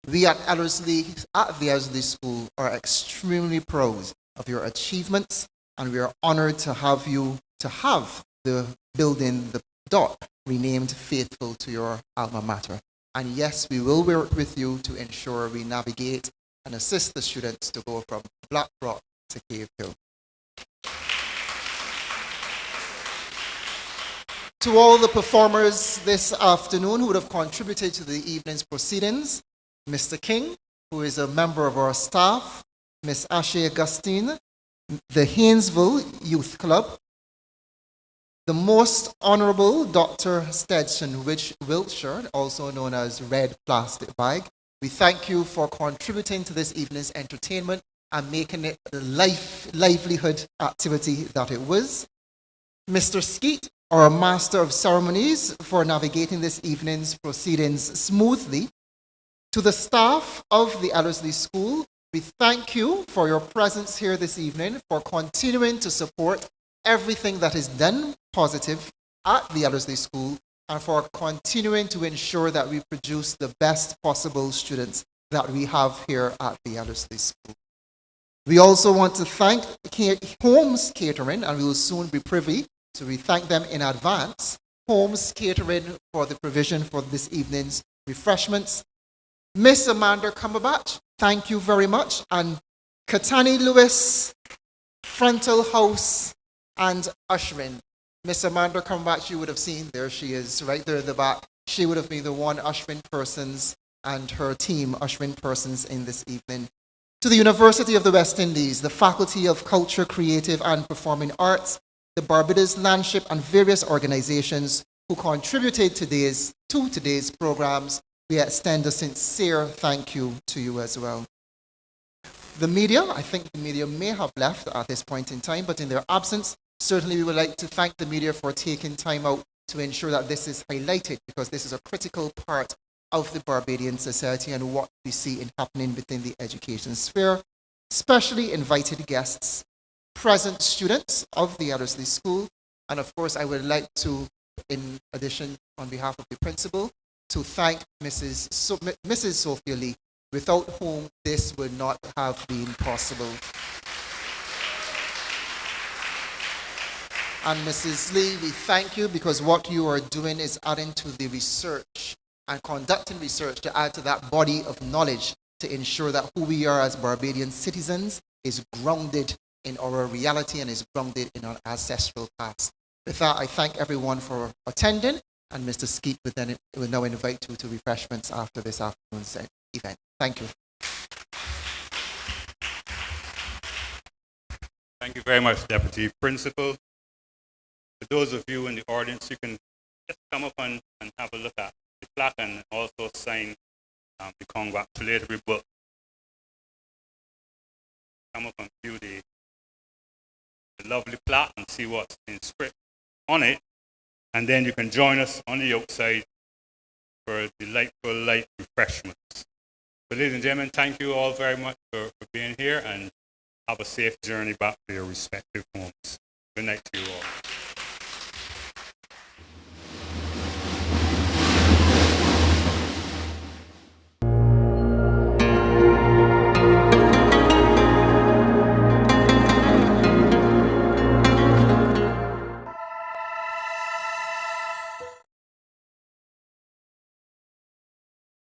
We at the Ellerslie School are extremely proud of your achievements, and we are honored to have the building, the dock, renamed faithful to your alma mater. And yes, we will work with you to ensure we navigate and assist the students to go from Black Rock to Cave Hill. To all the performers this afternoon who would have contributed to the evening's proceedings, Mr. King, who is a member of our staff, Miss Ashley Augustine, the Haynesville Youth Club, the Most Honorable Dr. Stetson Wiltshire, also known as Red Plastic Bag. We thank you for contributing to this evening's entertainment and making it the livelihood activity that it was. Mr. Skeet, our Master of Ceremonies, for navigating this evening's proceedings smoothly. To the staff of the Ellerslie School, we thank you for your presence here this evening, for continuing to support everything that is done positive at the Ellerslie School, and for continuing to ensure that we produce the best possible students that we have here at the Ellerslie School. We also want to thank Holmes Catering, and we will soon be privy, so we thank them in advance, Holmes Catering, for the provision for this evening's refreshments. Miss Amanda Cumberbatch, thank you very much. And Katani Lewis, Frontal House, and ushering. Miss Amanda Cumberbatch, you would have seen, there she is, right there at the back. She would have been the one ushering persons and her team ushering persons in this evening. To the University of the West Indies, the Faculty of Culture, Creative and Performing Arts, the Barbados Landship, and various organizations who contributed to today's programs, we extend a sincere thank you to you as well. The media, I think the media may have left at this point in time, but in their absence, certainly we would like to thank the media for taking time out to ensure that this is highlighted, because this is a critical part of the Barbadian society and what we see happening within the education sphere. Especially invited guests, present students of the Ellerslie School, and of course I would like to, in addition, on behalf of the principal, to thank Mrs. Sophia Lee, without whom this would not have been possible. And Mrs. Lee, we thank you because what you are doing is adding to the research and conducting research to add to that body of knowledge to ensure that who we are as Barbadian citizens is grounded in our reality and is grounded in our ancestral past. With that, I thank everyone for attending. And Mr. Skeet will now invite you to refreshments after this afternoon's event. Thank you. Thank you very much, Deputy Principal. For those of you in the audience, you can just come up and have a look at the plaque and also sign the congratulatory book. Come up and view the the lovely plaque and see what's inscribed on it. And then you can join us on the outside for a delightful light refreshments. So ladies and gentlemen, thank you all very much for being here, and have a safe journey back to your respective homes. Good night to you all.